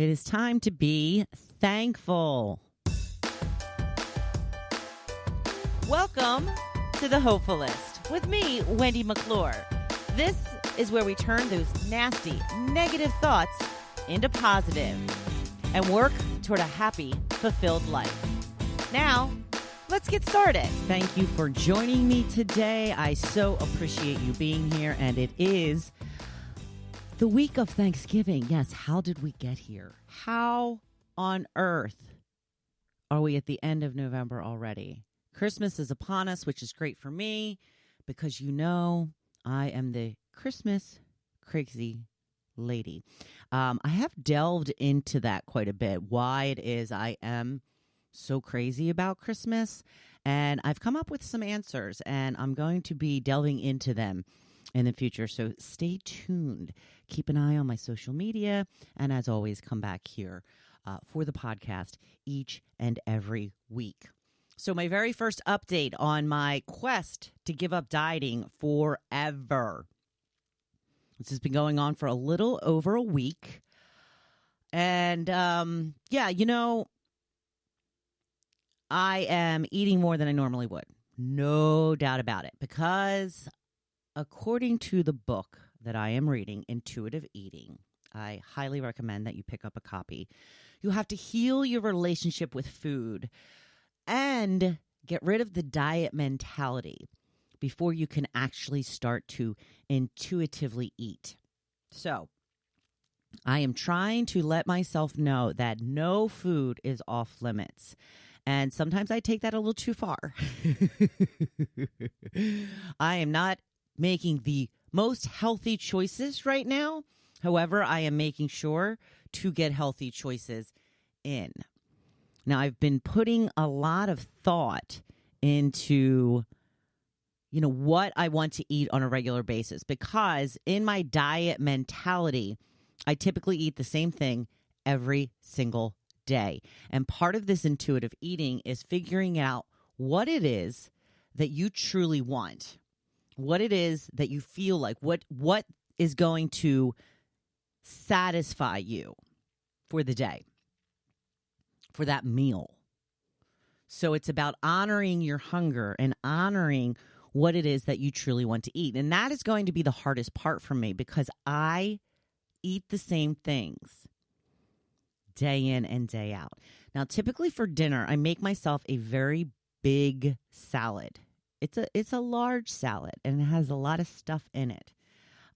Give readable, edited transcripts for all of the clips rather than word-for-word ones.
It is time to be thankful. Welcome to the Hopefulist with me, Wendy McClure. This is where we turn those nasty, negative thoughts into positive and work toward a happy, fulfilled life. Now, let's get started. Thank you for joining me today. I so appreciate you being here, and it is the week of Thanksgiving. Yes, how did we get here? How on earth are we at the end of November already? Christmas is upon us, which is great for me because you know I am the Christmas crazy lady. I have delved into that quite a bit, why it is I am so crazy about Christmas, and I've come up with some answers, and I'm going to be delving into them in the future. So stay tuned. Keep an eye on my social media. And as always, come back here for the podcast each and every week. So my very first update on my quest to give up dieting forever. This has been going on for a little over a week. And I am eating more than I normally would. No doubt about it. Because according to the book that I am reading, Intuitive Eating, I highly recommend that you pick up a copy. You have to heal your relationship with food and get rid of the diet mentality before you can actually start to intuitively eat. So I am trying to let myself know that no food is off limits. And sometimes I take that a little too far. I am not making the most healthy choices right now. However, I am making sure to get healthy choices in. Now, I've been putting a lot of thought into, what I want to eat on a regular basis, because in my diet mentality, I typically eat the same thing every single day. And part of this intuitive eating is figuring out what it is that you truly want. What it is that you feel like, what is going to satisfy you for the day, for that meal. So it's about honoring your hunger and honoring what it is that you truly want to eat. And that is going to be the hardest part for me because I eat the same things day in and day out. Now, typically for dinner, I make myself a very big salad. It's a large salad, and it has a lot of stuff in it.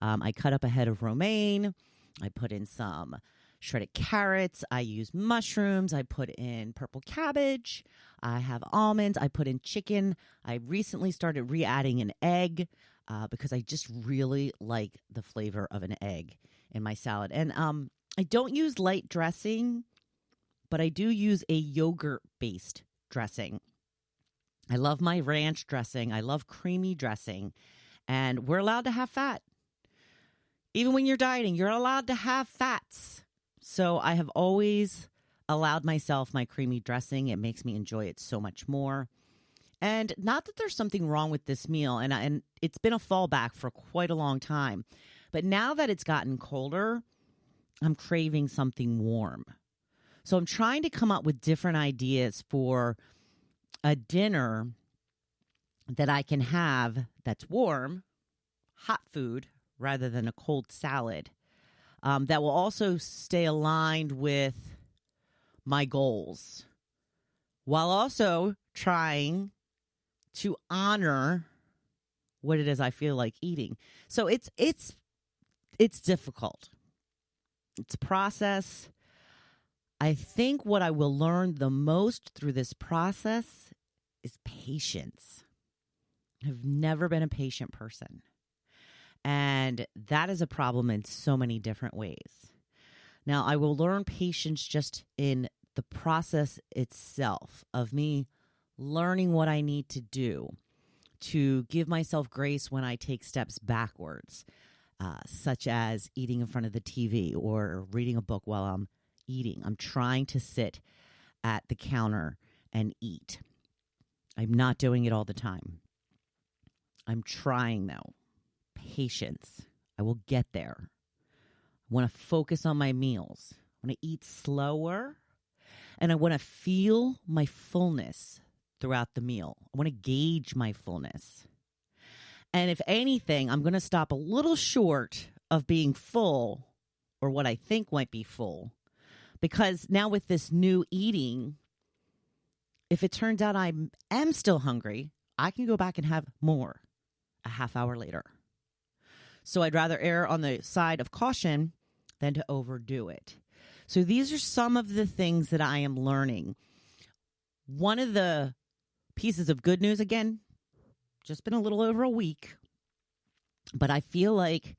I cut up a head of romaine. I put in some shredded carrots. I use mushrooms. I put in purple cabbage. I have almonds. I put in chicken. I recently started re-adding an egg because I just really like the flavor of an egg in my salad. And I don't use light dressing, but I do use a yogurt-based dressing. I love my ranch dressing. I love creamy dressing. And we're allowed to have fat. Even when you're dieting, you're allowed to have fats. So I have always allowed myself my creamy dressing. It makes me enjoy it so much more. And not that there's something wrong with this meal. And it's been a fallback for quite a long time. But now that it's gotten colder, I'm craving something warm. So I'm trying to come up with different ideas for a dinner that I can have that's warm, hot food, rather than a cold salad, that will also stay aligned with my goals, while also trying to honor what it is I feel like eating. So it's difficult. It's a process. I think what I will learn the most through this process is patience. I've never been a patient person. And that is a problem in so many different ways. Now, I will learn patience just in the process itself of me learning what I need to do to give myself grace when I take steps backwards, such as eating in front of the TV or reading a book while I'm eating. I'm trying to sit at the counter and eat. I'm not doing it all the time. I'm trying, though. Patience. I will get there. I want to focus on my meals. I want to eat slower, and I want to feel my fullness throughout the meal. I want to gauge my fullness. And if anything, I'm going to stop a little short of being full, or what I think might be full, because now with this new eating, if it turns out I am still hungry, I can go back and have more a half hour later. So I'd rather err on the side of caution than to overdo it. So these are some of the things that I am learning. One of the pieces of good news, again, just been a little over a week, but I feel like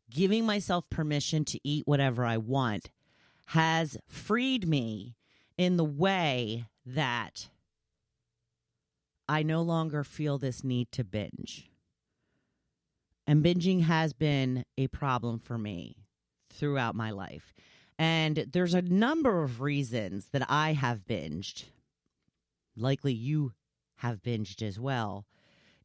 giving myself permission to eat whatever I want has freed me in the way that I no longer feel this need to binge. And binging has been a problem for me throughout my life. And there's a number of reasons that I have binged. Likely you have binged as well.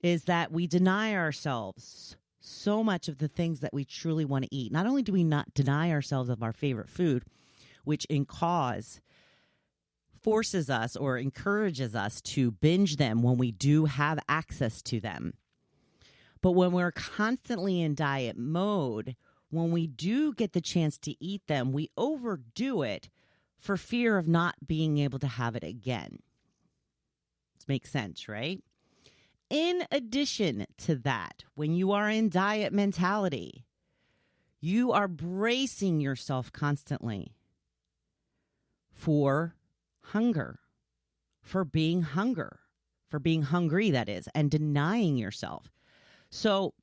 Is that we deny ourselves so much of the things that we truly want to eat. Not only do we not deny ourselves of our favorite food, which in cause forces us or encourages us to binge them when we do have access to them. But when we're constantly in diet mode, when we do get the chance to eat them, we overdo it for fear of not being able to have it again. This makes sense, right? In addition to that, when you are in diet mentality, you are bracing yourself constantly for hunger, for being hungry, that is, and denying yourself. So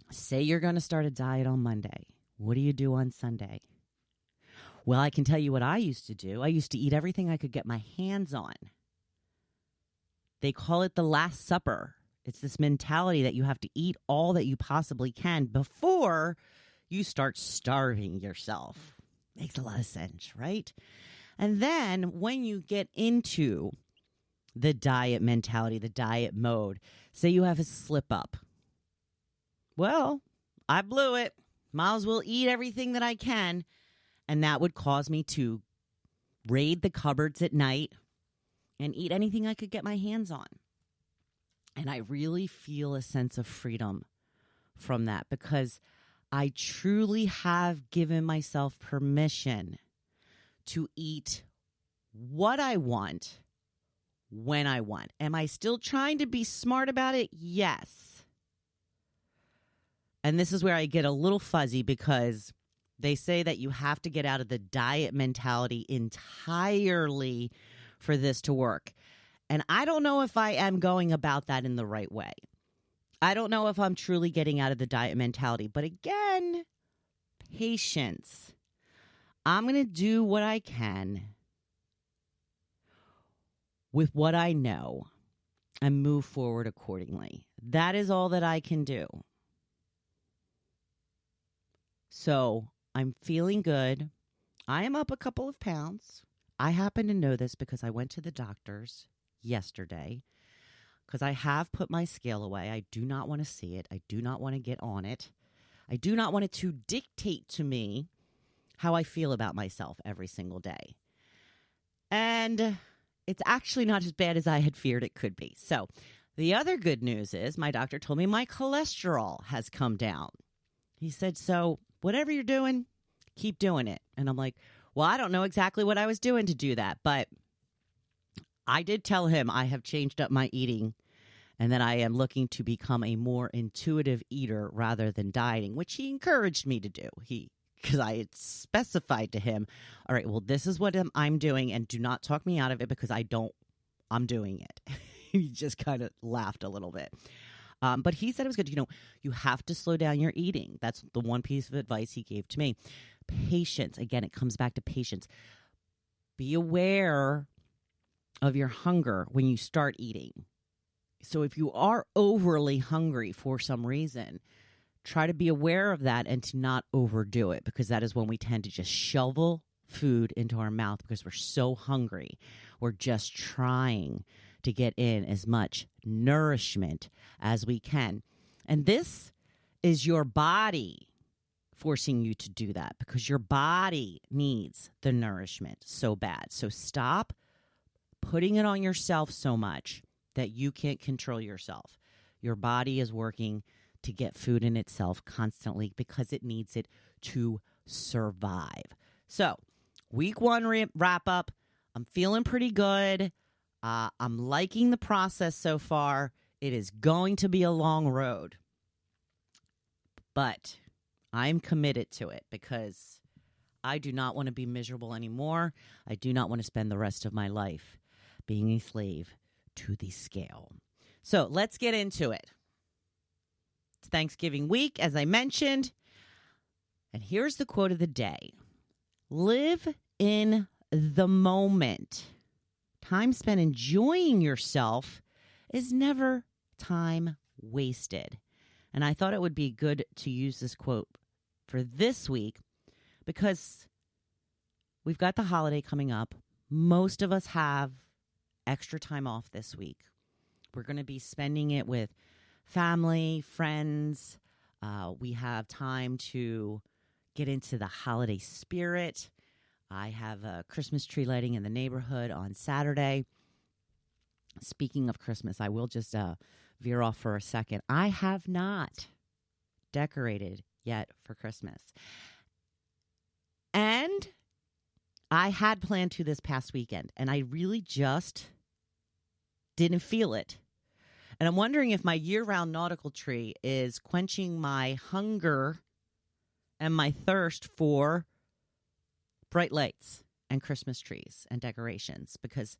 say you're going to start a diet on Monday. What do you do on Sunday? Well, I can tell you what I used to do. I used to eat everything I could get my hands on. They call it the Last Supper. It's this mentality that you have to eat all that you possibly can before you start starving yourself. Makes a lot of sense, right? And then when you get into the diet mentality, the diet mode, say you have a slip up. Well, I blew it. Might as well eat everything that I can. And that would cause me to raid the cupboards at night and eat anything I could get my hands on. And I really feel a sense of freedom from that because I truly have given myself permission to eat what I want when I want. Am I still trying to be smart about it? Yes. And this is where I get a little fuzzy because they say that you have to get out of the diet mentality entirely for this to work. And I don't know if I am going about that in the right way. I don't know if I'm truly getting out of the diet mentality. But again, patience. I'm going to do what I can with what I know and move forward accordingly. That is all that I can do. So I'm feeling good. I am up a couple of pounds. I happen to know this because I went to the doctor's yesterday because I have put my scale away. I do not want to see it. I do not want to get on it. I do not want it to dictate to me how I feel about myself every single day. And it's actually not as bad as I had feared it could be. So the other good news is my doctor told me my cholesterol has come down. He said, so whatever you're doing, keep doing it. And I'm like, well, I don't know exactly what I was doing to do that, but I did tell him I have changed up my eating and that I am looking to become a more intuitive eater rather than dieting, which he encouraged me to do. Because I had specified to him, all right, well, this is what I'm doing, and do not talk me out of it because I'm doing it. He just kind of laughed a little bit. But he said it was good. You have to slow down your eating. That's the one piece of advice he gave to me. Patience. Again, it comes back to patience. Be aware of your hunger when you start eating. So if you are overly hungry for some reason, try to be aware of that and to not overdo it, because that is when we tend to just shovel food into our mouth because we're so hungry. We're just trying to get in as much nourishment as we can. And this is your body forcing you to do that because your body needs the nourishment so bad. So stop putting it on yourself so much that you can't control yourself. Your body is working to get food in itself constantly because it needs it to survive. So, week 1 wrap up. I'm feeling pretty good. I'm liking the process so far. It is going to be a long road, but I'm committed to it because I do not want to be miserable anymore. I do not want to spend the rest of my life being a slave to the scale. So let's get into it. It's Thanksgiving week, as I mentioned. And here's the quote of the day. Live in the moment. Time spent enjoying yourself is never time wasted. And I thought it would be good to use this quote for this week because we've got the holiday coming up. Most of us have extra time off this week. We're going to be spending it with family, friends. We have time to get into the holiday spirit. I have a Christmas tree lighting in the neighborhood on Saturday. Speaking of Christmas, I will just veer off for a second. I have not decorated yet for Christmas. And I had planned to this past weekend, and I really just didn't feel it. And I'm wondering if my year-round nautical tree is quenching my hunger and my thirst for bright lights and Christmas trees and decorations. Because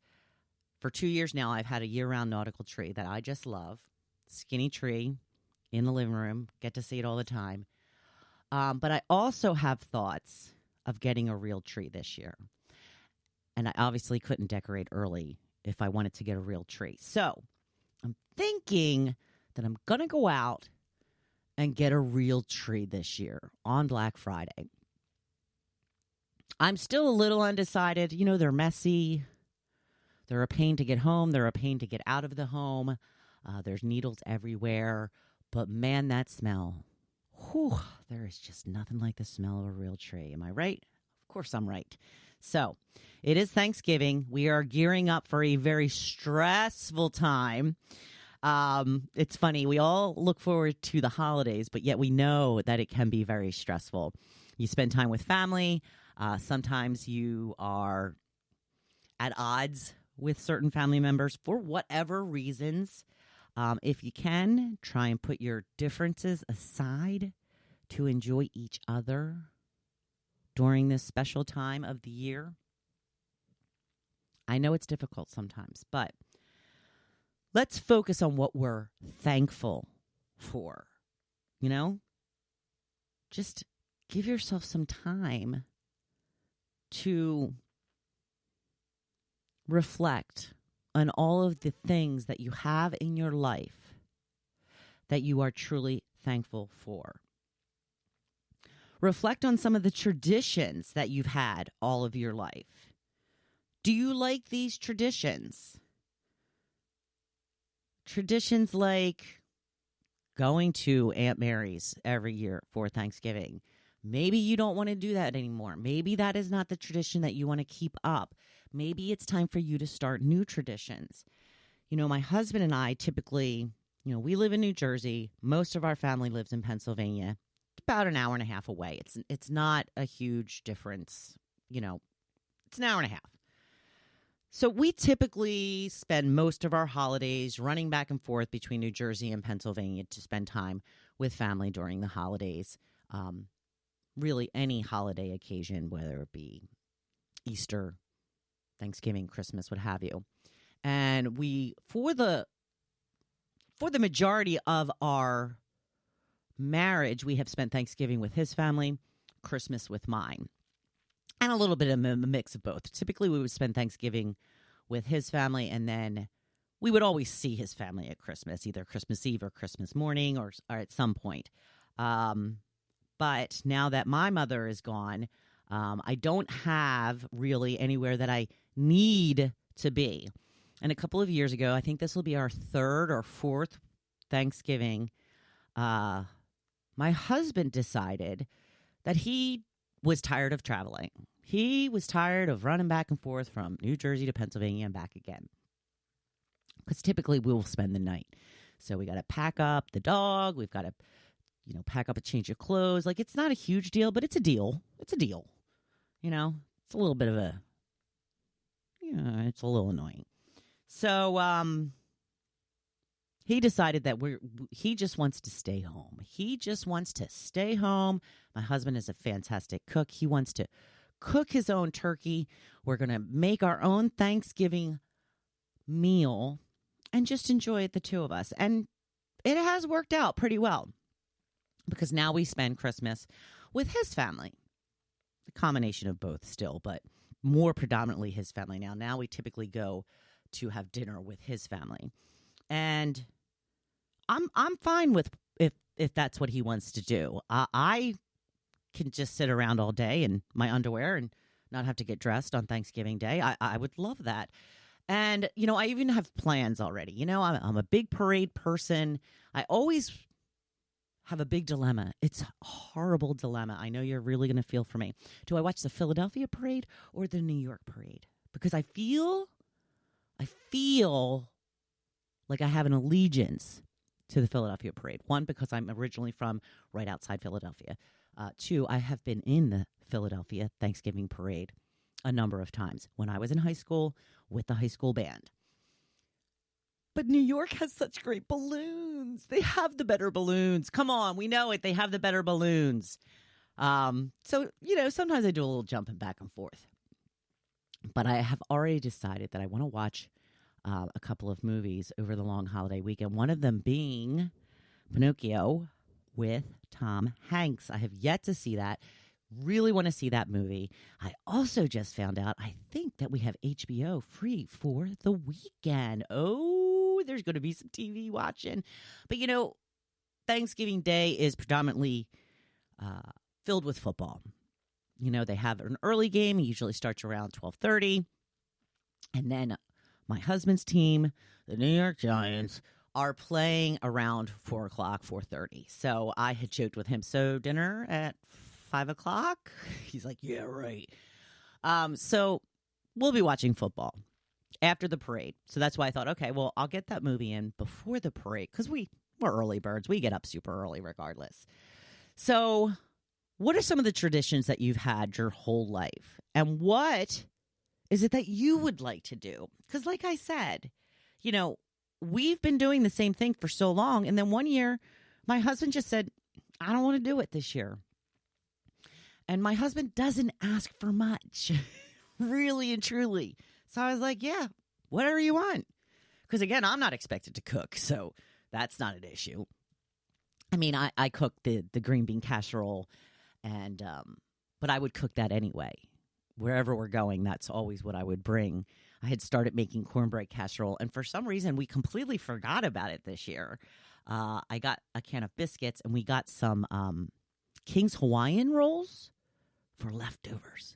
for 2 years now, I've had a year-round nautical tree that I just love. Skinny tree in the living room. Get to see it all the time. But I also have thoughts of getting a real tree this year. And I obviously couldn't decorate early if I wanted to get a real tree. So I'm thinking that I'm going to go out and get a real tree this year on Black Friday. I'm still a little undecided. You know, they're messy. They're a pain to get home. They're a pain to get out of the home. There's needles everywhere. But man, that smell. Whew, there is just nothing like the smell of a real tree. Am I right? Of course I'm right. So it is Thanksgiving. We are gearing up for a very stressful time. It's funny. We all look forward to the holidays, but yet we know that it can be very stressful. You spend time with family. Sometimes you are at odds with certain family members for whatever reasons. If you can, try and put your differences aside to enjoy each other during this special time of the year. I know it's difficult sometimes, but let's focus on what we're thankful for. You know, just give yourself some time to reflect on all of the things that you have in your life that you are truly thankful for. Reflect on some of the traditions that you've had all of your life. Do you like these traditions? Traditions like going to Aunt Mary's every year for Thanksgiving. Maybe you don't want to do that anymore. Maybe that is not the tradition that you want to keep up. Maybe it's time for you to start new traditions. You know, my husband and I typically, we live in New Jersey. Most of our family lives in Pennsylvania. It's about an hour and a half away. It's not a huge difference. It's an hour and a half. So we typically spend most of our holidays running back and forth between New Jersey and Pennsylvania to spend time with family during the holidays. Really any holiday occasion, whether it be Easter, Thanksgiving, Christmas, what have you. And we, for the majority of our marriage, we have spent Thanksgiving with his family, Christmas with mine, and a little bit of a mix of both. Typically, we would spend Thanksgiving with his family, and then we would always see his family at Christmas, either Christmas Eve or Christmas morning or at some point. But now that my mother is gone, I don't have really anywhere that I need to be. And a couple of years ago, I think this will be our third or fourth Thanksgiving, my husband decided that he was tired of traveling. He was tired of running back and forth from New Jersey to Pennsylvania and back again. Because typically we will spend the night. So we got to pack up the dog. We've got to, pack up a change of clothes. Like, it's not a huge deal, but it's a deal. It's a deal. It's a little bit of it's a little annoying. So he decided that he just wants to stay home. He just wants to stay home. My husband is a fantastic cook. He wants to cook his own turkey. We're going to make our own Thanksgiving meal and just enjoy it, the two of us. And it has worked out pretty well because now we spend Christmas with his family. A combination of both still, but more predominantly his family now. Now we typically go to have dinner with his family. And I'm fine with if that's what he wants to do. I can just sit around all day in my underwear and not have to get dressed on Thanksgiving Day. I would love that. And, I even have plans already. I'm a big parade person. I always have a big dilemma. It's a horrible dilemma. I know you're really going to feel for me. Do I watch the Philadelphia parade or the New York parade? Because I feel like I have an allegiance to the Philadelphia parade. One, because I'm originally from right outside Philadelphia. Two, I have been in the Philadelphia Thanksgiving parade a number of times when I was in high school with the high school band. But New York has such great balloons. They have the better balloons. Come on, we know it. They have the better balloons. So, sometimes I do a little jumping back and forth. But I have already decided that I want to watch a couple of movies over the long holiday weekend. One of them being Pinocchio with Tom Hanks. I have yet to see that. Really want to see that movie. I also just found out, I think that we have HBO free for the weekend. Oh, there's going to be some TV watching. But, Thanksgiving Day is predominantly filled with football. They have an early game. It usually starts around 12:30. And then my husband's team, the New York Giants, are playing around 4 o'clock, 4:30. So I had joked with him, so dinner at 5 o'clock? He's like, yeah, right. So we'll be watching football after the parade. So that's why I thought, okay, well, I'll get that movie in before the parade because we're early birds. We get up super early regardless. So what are some of the traditions that you've had your whole life? And what is it that you would like to do? Because like I said, we've been doing the same thing for so long. And then one year, my husband just said, I don't want to do it this year. And my husband doesn't ask for much, really and truly. So I was like, yeah, whatever you want. Because, again, I'm not expected to cook, so that's not an issue. I mean, I cook the green bean casserole, and but I would cook that anyway. Wherever we're going, that's always what I would bring. I had started making cornbread casserole, and for some reason, we completely forgot about it this year. I got a can of biscuits, and we got some King's Hawaiian rolls for leftovers.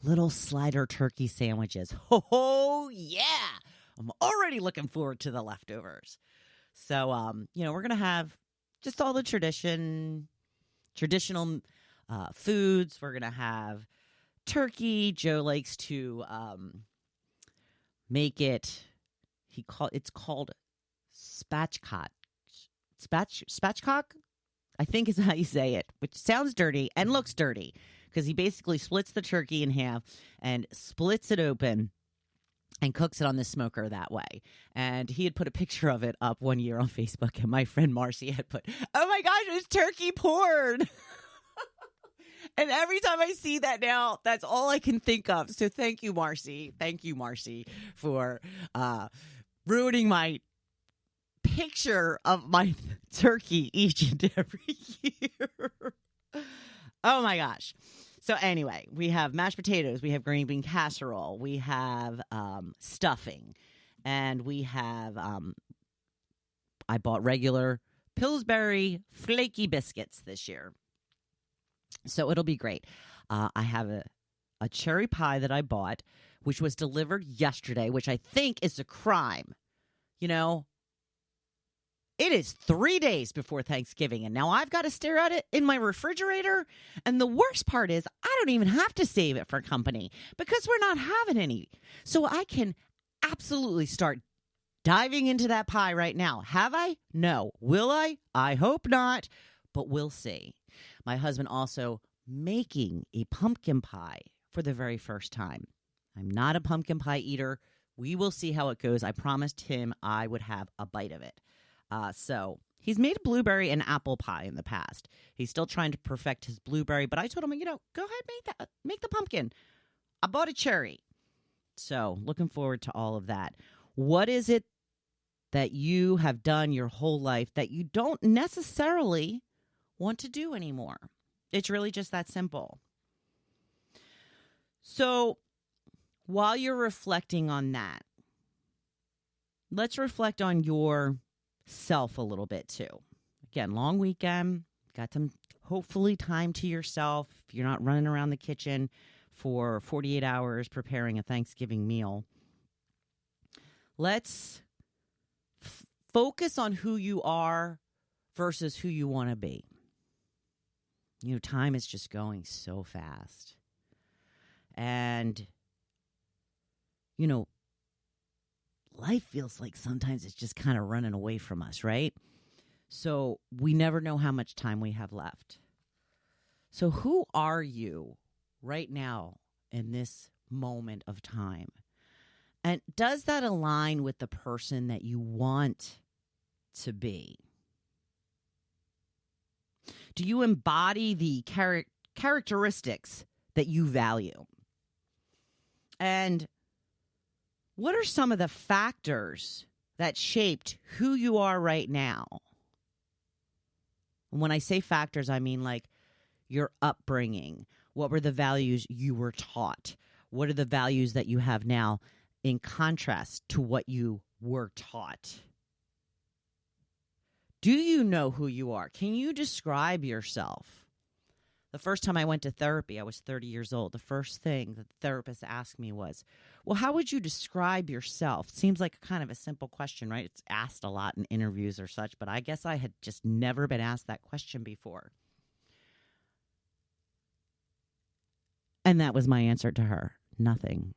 Little slider turkey sandwiches. Oh, yeah. I'm already looking forward to the leftovers. So, we're going to have just all the traditional foods. We're going to have turkey. Joe likes to make it, it's called spatchcock. Spatchcock, I think is how you say it, which sounds dirty and looks dirty because he basically splits the turkey in half and splits it open and cooks it on the smoker that way. And he had put a picture of it up one year on Facebook, and my friend Marcy had put, oh my gosh, it's turkey porn. And every time I see that now, that's all I can think of. So thank you, Marcy. Thank you, Marcy, for ruining my picture of my turkey each and every year. Oh my gosh. So anyway, we have mashed potatoes, we have green bean casserole, we have stuffing, and we have I bought regular Pillsbury flaky biscuits this year. So it'll be great. I have a cherry pie that I bought, which was delivered yesterday, which I think is a crime. It is 3 days before Thanksgiving, and now I've got to stare at it in my refrigerator. And the worst part is I don't even have to save it for company because we're not having any. So I can absolutely start diving into that pie right now. Have I? No. Will I? I hope not, but we'll see. My husband also making a pumpkin pie for the very first time. I'm not a pumpkin pie eater. We will see how it goes. I promised him I would have a bite of it. So he's made blueberry and apple pie in the past. He's still trying to perfect his blueberry, but I told him, go ahead, make the pumpkin. I bought a cherry. So looking forward to all of that. What is it that you have done your whole life that you don't necessarily want to do anymore? It's really just that simple. So while you're reflecting on that, let's reflect on yourself a little bit too. Again, long weekend, got some hopefully time to yourself. You're not running around the kitchen for 48 hours preparing a Thanksgiving meal. Let's focus on who you are versus who you want to be. Time is just going so fast. And, life feels like sometimes it's just kind of running away from us, right? So we never know how much time we have left. So who are you right now in this moment of time? And does that align with the person that you want to be? Do you embody the characteristics that you value? And what are some of the factors that shaped who you are right now? And when I say factors, I mean like your upbringing. What were the values you were taught? What are the values that you have now in contrast to what you were taught? Do you know who you are? Can you describe yourself? The first time I went to therapy, I was 30 years old. The first thing that the therapist asked me was, well, how would you describe yourself? Seems like kind of a simple question, right? It's asked a lot in interviews or such, but I guess I had just never been asked that question before. And that was my answer to her. Nothing.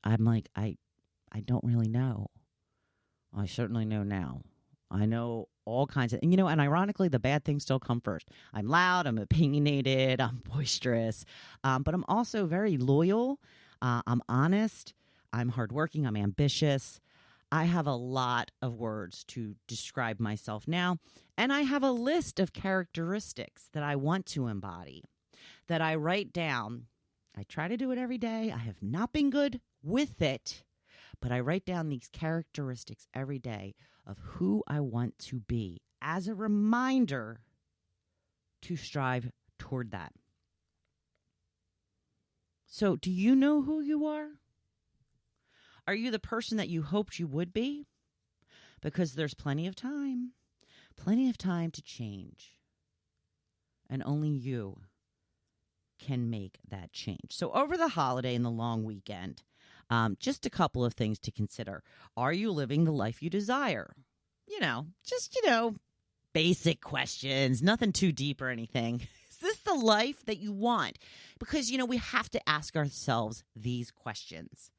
I'm like, I don't really know. I certainly know now. I know all kinds of, and ironically, the bad things still come first. I'm loud, I'm opinionated, I'm boisterous, but I'm also very loyal. I'm honest, I'm hardworking, I'm ambitious. I have a lot of words to describe myself now, and I have a list of characteristics that I want to embody, that I write down. I try to do it every day. I have not been good with it, but I write down these characteristics every day of who I want to be as a reminder to strive toward that. So, do you know who you are? Are you the person that you hoped you would be? Because there's plenty of time to change. And only you can make that change. So over the holiday and the long weekend, just a couple of things to consider. Are you living the life you desire? Basic questions, nothing too deep or anything. Is this the life that you want? Because, we have to ask ourselves these questions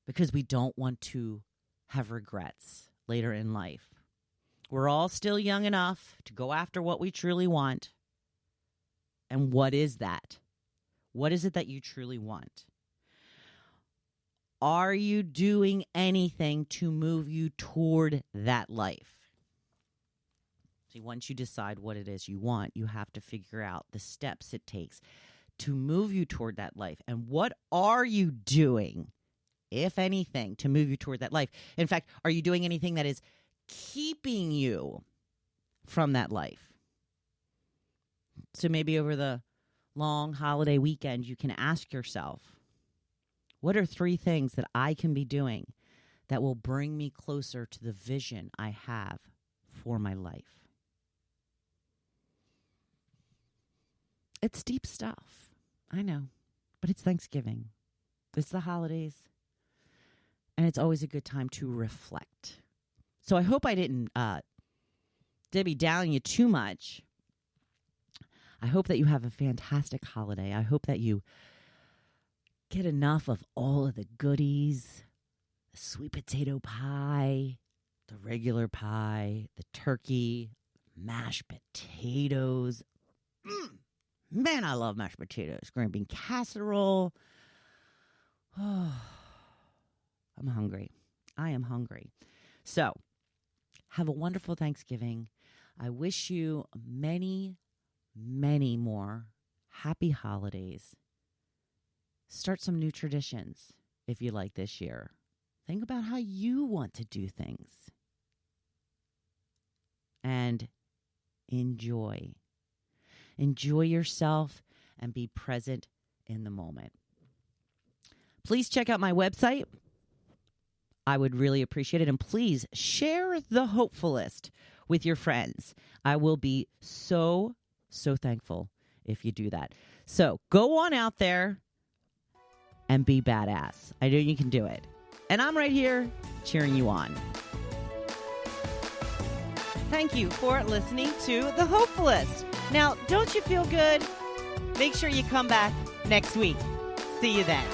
because we don't want to have regrets later in life. We're all still young enough to go after what we truly want. And what is that? What is it that you truly want? Are you doing anything to move you toward that life? See, once you decide what it is you want, you have to figure out the steps it takes to move you toward that life. And what are you doing, if anything, to move you toward that life? In fact, are you doing anything that is keeping you from that life? So maybe over the long holiday weekend, you can ask yourself, what are 3 things that I can be doing that will bring me closer to the vision I have for my life? It's deep stuff. I know, but it's Thanksgiving. It's the holidays. And it's always a good time to reflect. So I hope I didn't Debbie down you too much. I hope that you have a fantastic holiday. I hope that you get enough of all of the goodies, the sweet potato pie, the regular pie, the turkey, mashed potatoes. Man, I love mashed potatoes. Green bean casserole. Oh, I'm hungry. I am hungry. So, have a wonderful Thanksgiving. I wish you many, many more happy holidays. Start some new traditions if you like this year. Think about how you want to do things. And enjoy. Enjoy yourself and be present in the moment. Please check out my website. I would really appreciate it. And please share the Hopefulist with your friends. I will be so thankful if you do that. So go on out there and be badass. I know you can do it. And I'm right here cheering you on. Thank you for listening to The Hopefulist. Now, don't you feel good? Make sure you come back next week. See you then.